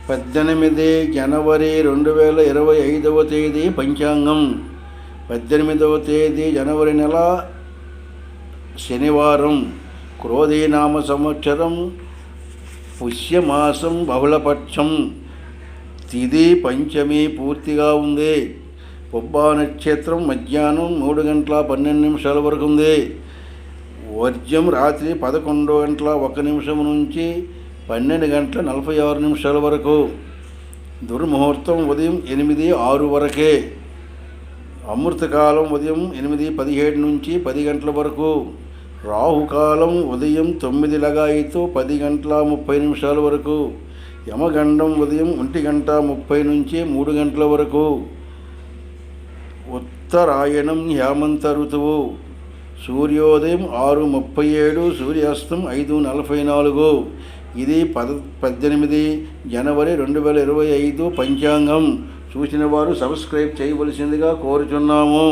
18 జనవరి 2025 తేదీ పంచాంగం. 18వ తేదీ జనవరి నెల శనివారం. క్రోధీనామ సంవత్సరం, పుష్యమాసం, బహుళపక్షం. తిథి పంచమి పూర్తిగా ఉంది. పుబ్బా నక్షత్రం మధ్యాహ్నం 3:12 వరకు ఉంది. వర్జ్యం రాత్రి 11:01 నుంచి 12:46 వరకు. దుర్ముహూర్తం ఉదయం 8:06 వరకే. అమృతకాలం ఉదయం 8:17 నుంచి 10 గంటల వరకు. రాహుకాలం ఉదయం 9 10:30 వరకు. యమగండం ఉదయం 1:30 నుంచి 3 గంటల వరకు. ఉత్తరాయణం హేమంత ఋతువు. సూర్యోదయం 6:37, సూర్యాస్తం 5:44. ఇది 18 జనవరి 2025 పంచాంగం. చూసిన వారు సబ్స్క్రైబ్ చేయవలసిందిగా కోరుచున్నాము.